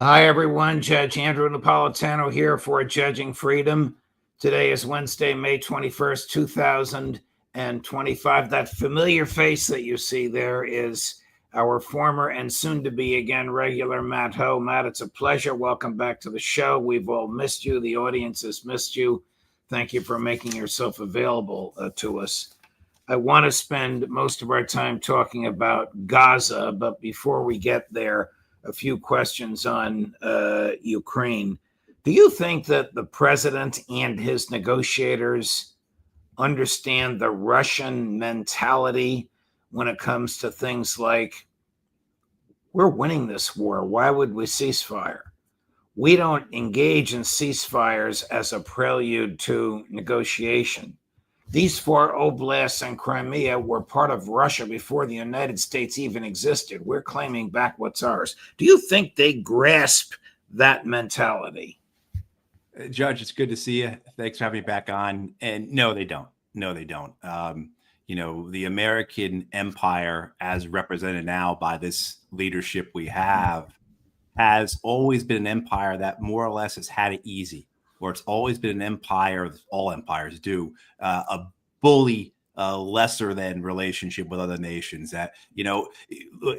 Hi, everyone. Judge Andrew Napolitano here for Judging Freedom. Today is Wednesday, May 21st, 2025. That familiar face that you see there is our former and soon to be again regular Matt Ho. Matt, it's a pleasure. Welcome back to the show. We've all missed you. The audience has missed you. Thank you for making yourself available to us. I want to spend most of our time talking about Gaza, but before we get there, a few questions on Ukraine. Do you think that the president and his negotiators understand the Russian mentality when it comes to things like, we're winning this war, why would we ceasefire? We don't engage in ceasefires as a prelude to negotiation. These four oblasts in Crimea were part of Russia before the United States even existed. We're claiming back what's ours. Do you think they grasp that mentality? Judge, it's good to see you. Thanks for having me back on. And no, they don't. No, they don't. The American empire, as represented now by this leadership we have, has always been an empire that more or less has had it easy, or it's always been an empire, all empires do, a bully, lesser than relationship with other nations. That,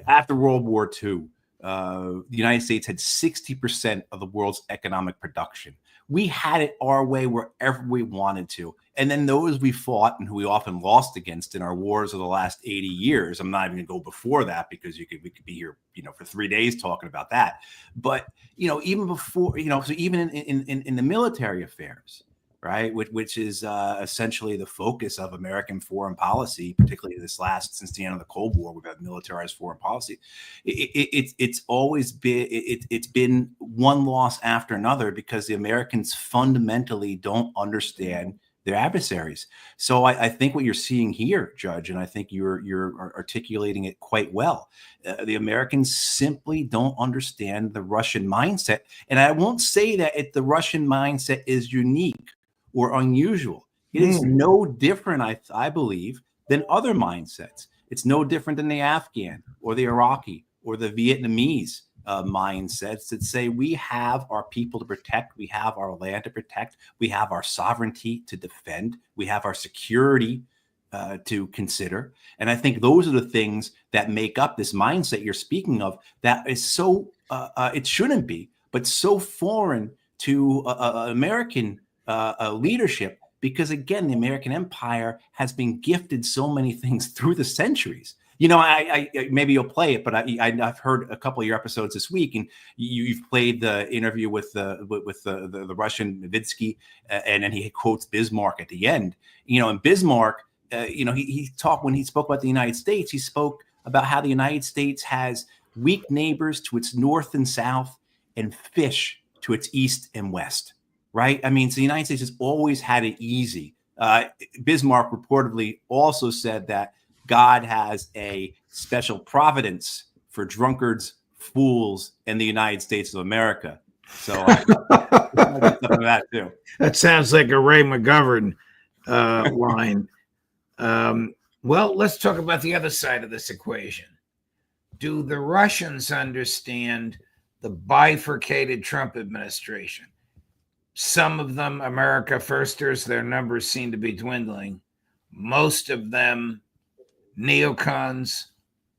after World War II, the United States had 60% of the world's economic production. We had it our way wherever we wanted to. And then those we fought and who we often lost against in our wars of the last 80 years. I'm not even going to go before that because we could be here, for 3 days talking about that. But, even before, so even in the military affairs, right, which is essentially the focus of American foreign policy, particularly since the end of the Cold War, we've had militarized foreign policy. It's always been it's been one loss after another because the Americans fundamentally don't understand their adversaries. So I think what you're seeing here, Judge, and I think you're articulating it quite well. The Americans simply don't understand the Russian mindset, and I won't say that the Russian mindset is unique or unusual. It is no different, I believe, than other mindsets. It's no different than the Afghan or the Iraqi or the Vietnamese mindsets that say we have our people to protect, we have our land to protect, we have our sovereignty to defend, we have our security to consider. And I think those are the things that make up this mindset you're speaking of that is so, it shouldn't be, but so foreign to American leadership, because again, the American empire has been gifted so many things through the centuries. I maybe you'll play it, but I've heard a couple of your episodes this week, and you've played the interview with the Russian Nowitzki, and then he quotes Bismarck at the end. And Bismarck, he talked when he spoke about the United States. He spoke about how the United States has weak neighbors to its north and south, and fish to its east and west. Right? I mean, so the United States has always had it easy. Bismarck reportedly also said that God has a special providence for drunkards, fools, and the United States of America. So that too. That sounds like a Ray McGovern line. Well, let's talk about the other side of this equation. Do the Russians understand the bifurcated Trump administration? Some of them, America firsters, their numbers seem to be dwindling. Most of them, neocons,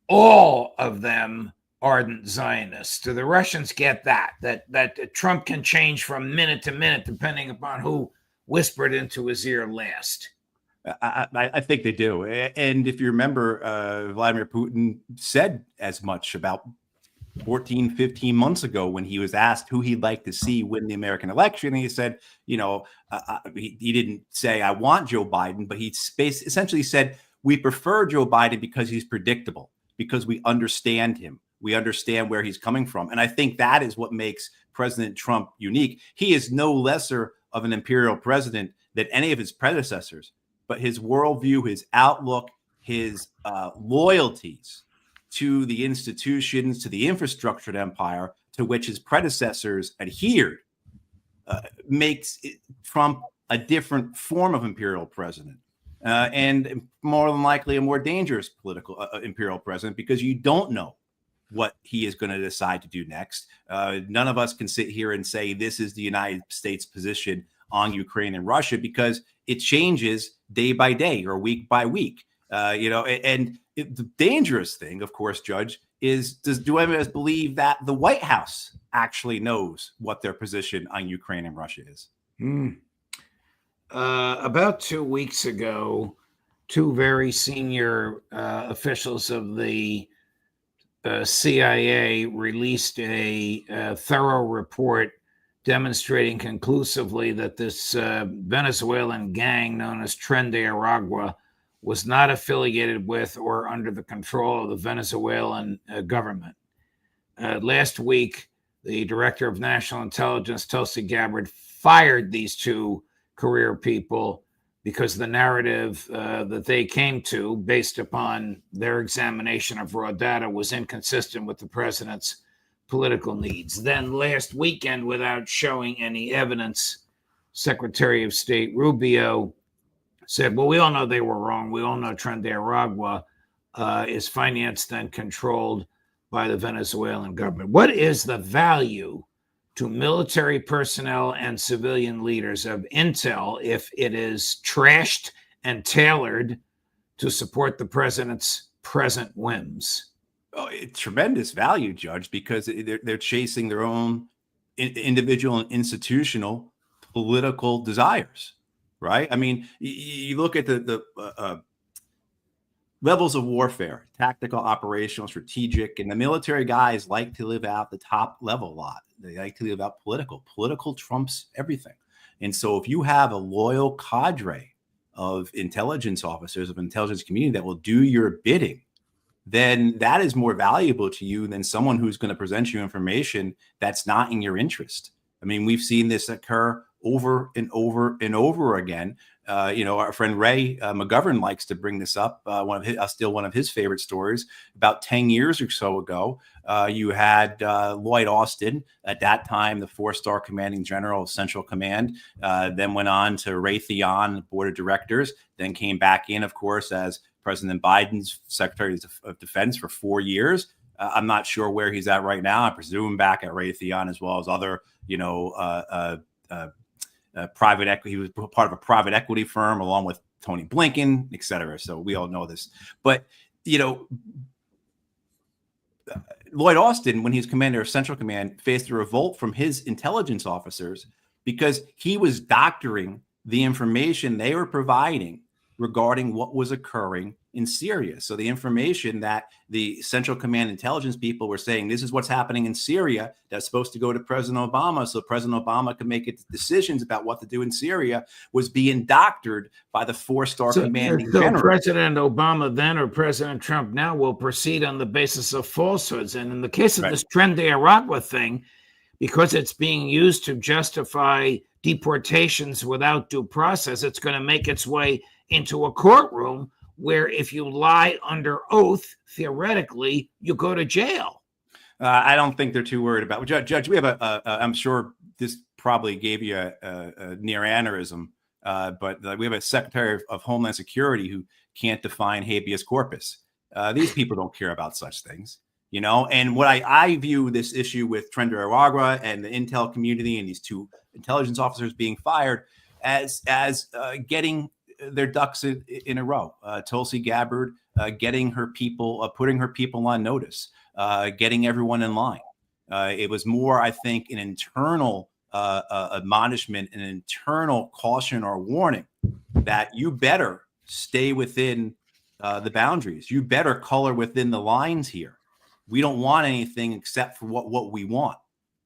all of them, ardent Zionists. Do the Russians get that Trump can change from minute to minute depending upon who whispered into his ear last? I think they do. And if you remember, Vladimir Putin said as much about 14, 15 months ago when he was asked who he'd like to see win the American election. And he said, he didn't say, I want Joe Biden, but he essentially said, we prefer Joe Biden because he's predictable, because we understand him. We understand where he's coming from. And I think that is what makes President Trump unique. He is no lesser of an imperial president than any of his predecessors, but his worldview, his outlook, his loyalties to the institutions, to the infrastructure of the empire to which his predecessors adhered, makes Trump a different form of imperial president, and more than likely a more dangerous political imperial president, because you don't know what he is going to decide to do next. None of us can sit here and say this is the United States position on Ukraine and Russia, because it changes day by day or week by week. The dangerous thing, of course, Judge, is do any of us believe that the White House actually knows what their position on Ukraine and Russia is? About 2 weeks ago, two very senior officials of the CIA released a thorough report demonstrating conclusively that this Venezuelan gang known as Tren de Aragua was not affiliated with or under the control of the Venezuelan government. Last week, the director of national intelligence, Tulsi Gabbard, fired these two career people because the narrative that they came to, based upon their examination of raw data, was inconsistent with the president's political needs. Then last weekend, without showing any evidence, Secretary of State Rubio said, well, we all know they were wrong. We all know Tren de Aragua is financed and controlled by the Venezuelan government. What is the value to military personnel and civilian leaders of intel if it is trashed and tailored to support the president's present whims? Oh, it's tremendous value, Judge, because they're chasing their own individual and institutional political desires, right? I mean, you look at the levels of warfare, tactical, operational, strategic, and the military guys like to live out the top level a lot. They like to live out political. Political trumps everything. And so if you have a loyal cadre of intelligence officers, of intelligence community that will do your bidding, then that is more valuable to you than someone who's going to present you information that's not in your interest. I mean, we've seen this occur over and over and over again. Our friend Ray McGovern likes to bring this up. One of his favorite stories. About 10 years or so ago, you had Lloyd Austin, at that time the 4-star commanding general of Central Command, then went on to Raytheon board of directors, then came back in, of course, as President Biden's Secretary of Defense for 4 years. I'm not sure where he's at right now. I presume back at Raytheon, as well as other, private equity. He was part of a private equity firm along with Tony Blinken, et cetera. So we all know this. But, Lloyd Austin, when he was commander of Central Command, faced a revolt from his intelligence officers because he was doctoring the information they were providing regarding what was occurring in Syria. So the information that the Central Command intelligence people were saying, this is what's happening in Syria, that's supposed to go to President Obama so President Obama can make decisions about what to do in Syria, was being doctored by the 4-star commanding general. President Obama then, or President Trump now, will proceed on the basis of falsehoods. And in the case of this Tren de Aragua thing, because it's being used to justify deportations without due process, it's going to make its way into a courtroom where if you lie under oath, theoretically, you go to jail. I don't think they're too worried about it. Judge, we have I'm sure this probably gave you a near aneurysm, but we have a Secretary of Homeland Security who can't define habeas corpus. These people don't care about such things, and what I view this issue with Tren de Aragua and the intel community and these two intelligence officers being fired as getting their ducks in a row. Tulsi Gabbard getting her people, putting her people on notice, getting everyone in line. It was more, I think, an internal admonishment, an internal caution or warning that you better stay within the boundaries. You better color within the lines here. We don't want anything except for what we want.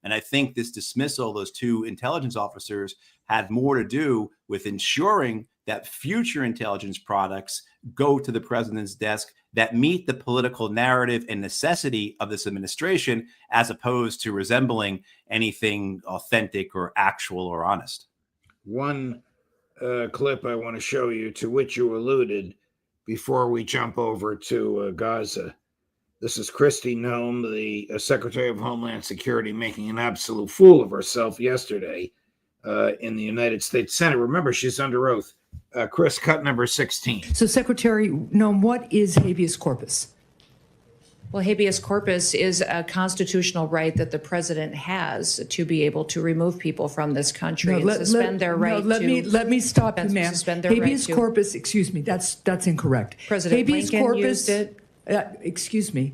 And I think this dismissal of those two intelligence officers had more to do with ensuring that future intelligence products go to the president's desk that meet the political narrative and necessity of this administration, as opposed to resembling anything authentic or actual or honest. One clip I want to show you, to which you alluded before we jump over to Gaza. This is Kristi Noem, the Secretary of Homeland Security, making an absolute fool of herself yesterday in the United States Senate. Remember, she's under oath. Chris, cut number 16. So, Secretary Noem, what is habeas corpus? Well, habeas corpus is a constitutional right that the president has to be able to remove people from this country and suspend their right let me stop you, ma'am. Suspend their Habeas right corpus, excuse me, that's incorrect. President Habeas Lincoln corpus, used it. Excuse me.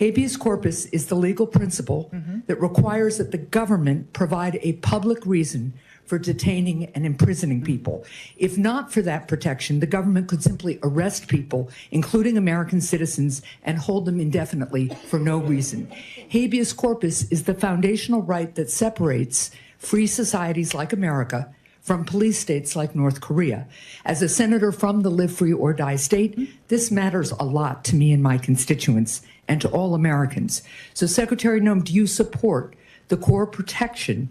Habeas corpus is the legal principle that requires that the government provide a public reason for detaining and imprisoning people. If not for that protection, the government could simply arrest people, including American citizens, and hold them indefinitely for no reason. Habeas corpus is the foundational right that separates free societies like America from police states like North Korea. As a senator from the Live Free or Die state, this matters a lot to me and my constituents and to all Americans. So, Secretary Noem, do you support the core protection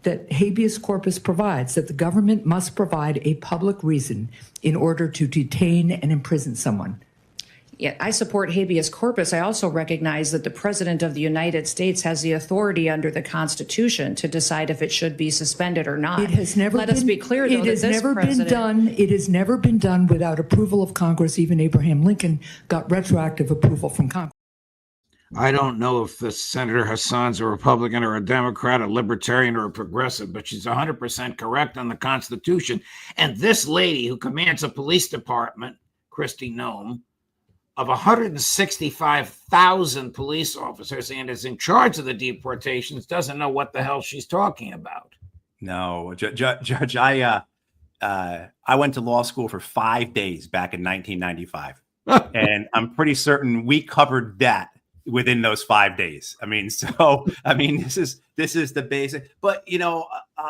that habeas corpus provides, that the government must provide a public reason in order to detain and imprison someone? Yeah, I support habeas corpus. I also recognize that the President of the United States has the authority under the Constitution to decide if it should be suspended or not. It has never Let us be clear, though, it has never been done. It has never been done without approval of Congress. Even Abraham Lincoln got retroactive approval from Congress. I don't know if the Senator Hassan's a Republican or a Democrat, a Libertarian or a progressive, but she's 100% correct on the Constitution. And this lady who commands a police department, Kristi Noem, of 165,000 police officers and is in charge of the deportations, doesn't know what the hell she's talking about. No, Judge, I went to law school for 5 days back in 1995, and I'm pretty certain we covered that within those 5 days. This is the basic. But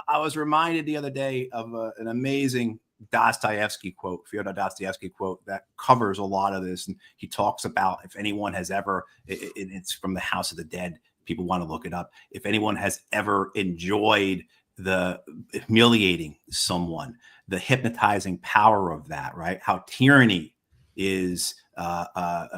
I was reminded the other day of an amazing Dostoevsky quote, Fyodor Dostoevsky quote that covers a lot of this. And he talks about if anyone has ever, it's from the House of the Dead. People want to look it up. If anyone has ever enjoyed the humiliating someone, the hypnotizing power of that, right? How tyranny is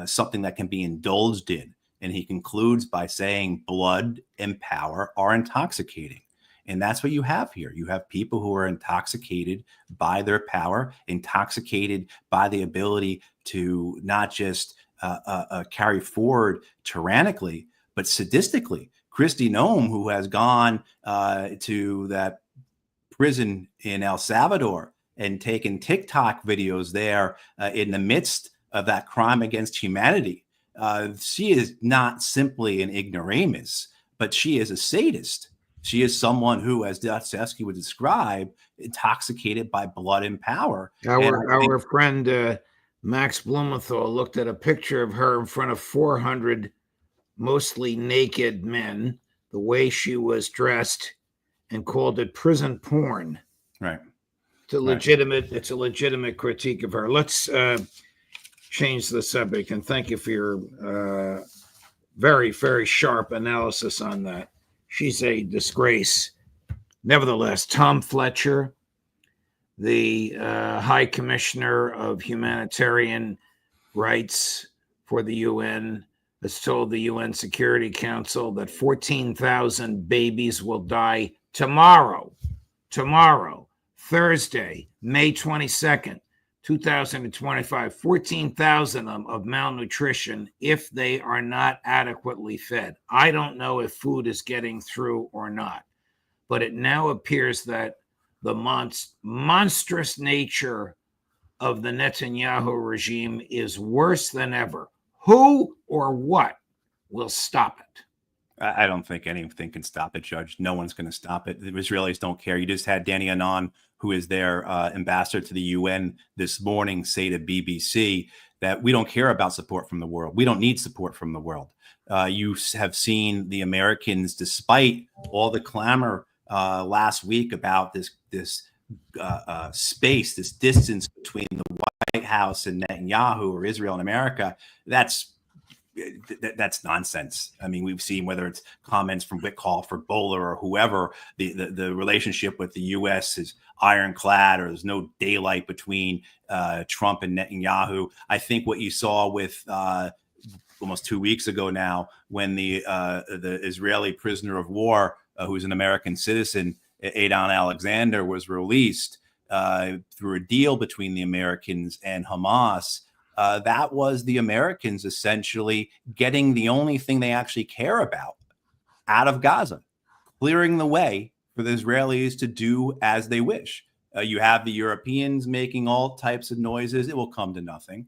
something that can be indulged in. And he concludes by saying blood and power are intoxicating. And that's what you have here. You have people who are intoxicated by their power, intoxicated by the ability to not just carry forward tyrannically, but sadistically. Kristi Noem, who has gone to that prison in El Salvador and taken TikTok videos there in the midst of that crime against humanity. She is not simply an ignoramus, but she is a sadist. She is someone who, as Dostoevsky would describe, intoxicated by blood and power. Our friend Max Blumenthal looked at a picture of her in front of 400 mostly naked men, the way she was dressed, and called it prison porn. Right. It's a legitimate critique of her. Let's change the subject, and thank you for your very, very sharp analysis on that. She's a disgrace. Nevertheless, Tom Fletcher, the High Commissioner of Humanitarian Rights for the UN, has told the UN Security Council that 14,000 babies will die tomorrow, Thursday, May 22nd, 2025, 14,000 of malnutrition if they are not adequately fed. I don't know if food is getting through or not, but it now appears that the monstrous nature of the Netanyahu regime is worse than ever. Who or what will stop it? I don't think anything can stop it, Judge. No one's going to stop it. The Israelis don't care. You just had Danny Anon, who is their ambassador to the UN this morning, say to BBC that we don't care about support from the world. We don't need support from the world. You have seen the Americans, despite all the clamor last week about this space, this distance between the White House and Netanyahu, or Israel and America, that's nonsense. We've seen, whether it's comments from Wickoff or Bowler or whoever, the relationship with the U.S. is ironclad, or there's no daylight between Trump and Netanyahu. I think what you saw with almost 2 weeks ago now, when the Israeli prisoner of war, who's an American citizen, Adon Alexander, was released through a deal between the Americans and Hamas, that was the Americans essentially getting the only thing they actually care about out of Gaza, clearing the way for the Israelis to do as they wish. You have the Europeans making all types of noises. It will come to nothing.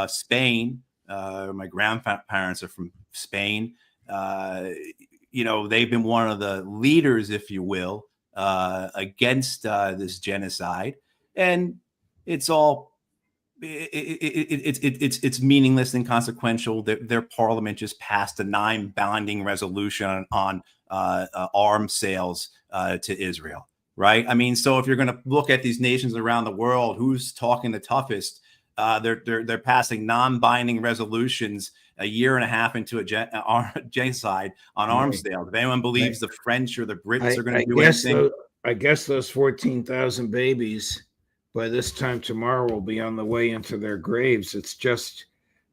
Spain, my grandparents are from Spain. They've been one of the leaders, if you will, against this genocide. And it's all it's meaningless and inconsequential. Their parliament just passed a non-binding resolution on arms sales to Israel, right? I mean, so if you're going to look at these nations around the world, who's talking the toughest? They're passing non-binding resolutions a year and a half into a genocide on arms sales. If anyone believes the French or the Brits are going to do anything, I guess those 14,000 babies by this time tomorrow will be on the way into their graves. It's just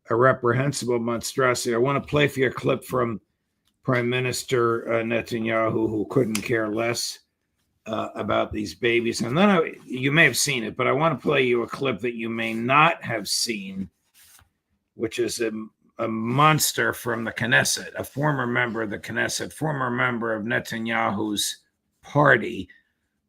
a reprehensible monstrosity. I want to play for you a clip from Prime Minister Netanyahu, who couldn't care less about these babies. And then you may have seen it, but I want to play you a clip that you may not have seen, which is a monster from the Knesset, a former member of the Knesset, former member of Netanyahu's party,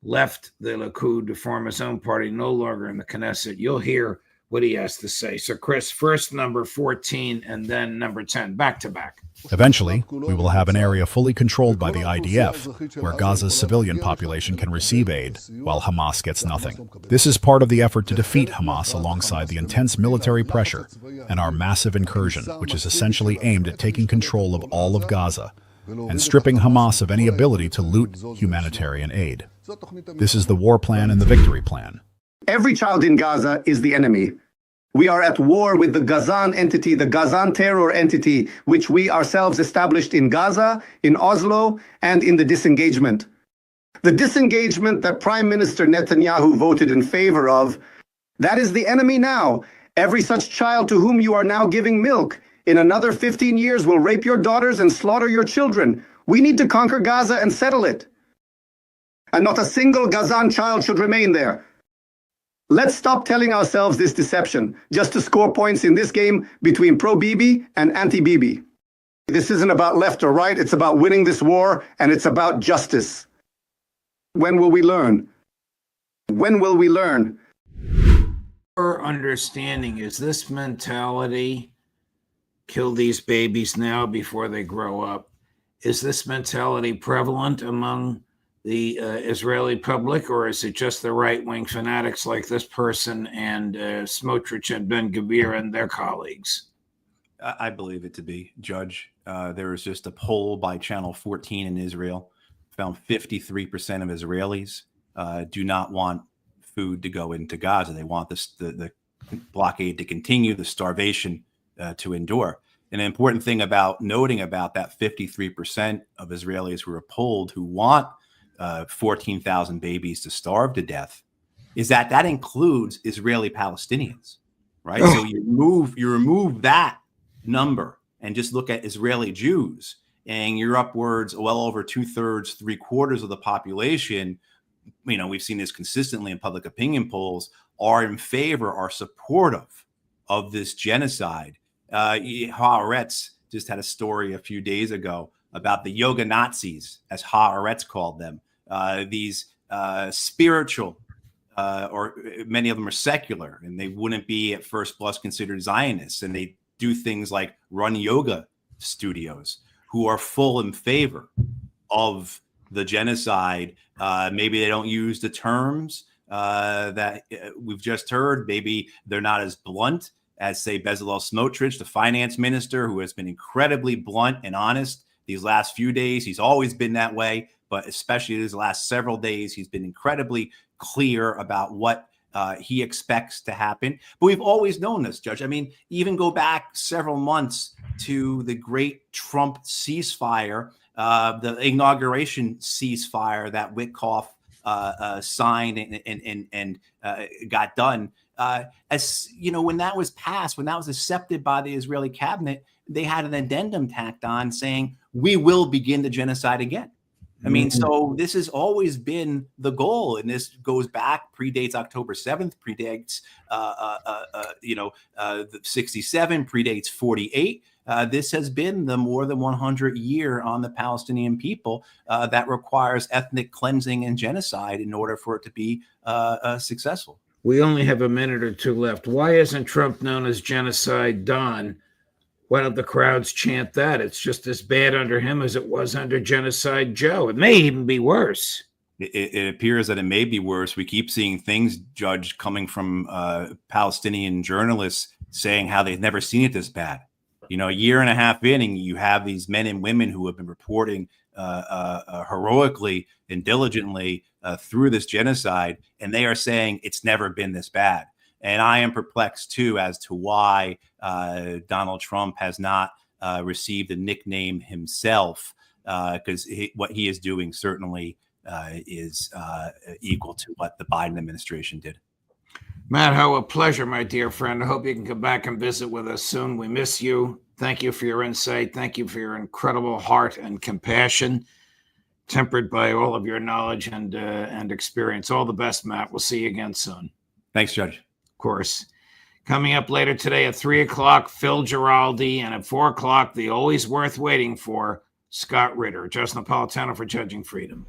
left the Likud to form his own party, no longer in the Knesset. You'll hear what he has to say. So, Chris, first number 14 and then number 10, back to back. Eventually, we will have an area fully controlled by the IDF, where Gaza's civilian population can receive aid, while Hamas gets nothing. This is part of the effort to defeat Hamas alongside the intense military pressure and our massive incursion, which is essentially aimed at taking control of all of Gaza and stripping Hamas of any ability to loot humanitarian aid. This is the war plan and the victory plan. Every child in Gaza is the enemy. We are at war with the Gazan entity, the Gazan terror entity, which we ourselves established in Gaza, in Oslo, and in the disengagement. The disengagement that Prime Minister Netanyahu voted in favor of, that is the enemy now. Every such child to whom you are now giving milk, in another 15 years will rape your daughters and slaughter your children. We need to conquer Gaza and settle it. And not a single Gazan child should remain there. Let's stop telling ourselves this deception, just to score points in this game between pro-Bibi and anti-Bibi. This isn't about left or right, it's about winning this war, and it's about justice. When will we learn? When will we learn? Our understanding is this mentality, kill these babies now before they grow up, is this mentality prevalent among the Israeli public, or is it just the right-wing fanatics like this person and Smotrich and Ben-Gvir and their colleagues? I believe it to be, Judge. There was just a poll by Channel 14 in Israel, found 53% of Israelis do not want food to go into Gaza. They want the blockade to continue, the starvation to endure. An important thing about noting about that 53% of Israelis who were polled who want 14,000 babies to starve to death is that includes Israeli Palestinians, right? So you remove that number and just look at Israeli Jews, and you're upwards well over 2/3, 3/4 of the population. You know, we've seen this consistently in public opinion polls, are in favor, are supportive of this genocide. Haaretz just had a story a few days ago about the yoga Nazis, as Haaretz called them. These spiritual, or many of them are secular, and they wouldn't be at first blush considered Zionists, and they do things like run yoga studios, who are full in favor of the genocide. Maybe they don't use the terms that we've just heard. Maybe they're not as blunt as, say, Bezalel Smotrich, the finance minister, who has been incredibly blunt and honest these last few days. He's always been that way, but especially these last several days, he's been incredibly clear about what he expects to happen. But we've always known this, Judge. I mean, even go back several months to the great Trump ceasefire, the inauguration ceasefire that Witkoff signed and got done. As you know, when that was passed, when that was accepted by the Israeli cabinet, they had an addendum tacked on saying, we will begin the genocide again. I mean, so this has always been the goal, and this goes back, predates October 7th, predates, the 67, predates 48. This has been the more than 100 year on the Palestinian people that requires ethnic cleansing and genocide in order for it to be successful. We only have a minute or two left. Why isn't Trump known as Genocide Don? Why don't the crowds chant that? It's just as bad under him as it was under Genocide Joe. It may even be worse. It appears that it may be worse. We keep seeing things, Judge, coming from Palestinian journalists saying how they've never seen it this bad. You know, a year and a half in, and you have these men and women who have been reporting heroically and diligently through this genocide, and they are saying it's never been this bad. And I am perplexed, too, as to why Donald Trump has not received a nickname himself, because what he is doing certainly is equal to what the Biden administration did. Matt Ho, a pleasure, my dear friend. I hope you can come back and visit with us soon. We miss you. Thank you for your insight. Thank you for your incredible heart and compassion, tempered by all of your knowledge and experience. All the best, Matt. We'll see you again soon. Thanks, Judge. Of course. Coming up later today at 3 o'clock, Phil Giraldi, and at 4 o'clock, the always worth waiting for, Scott Ritter. Just Napolitano for Judging Freedom.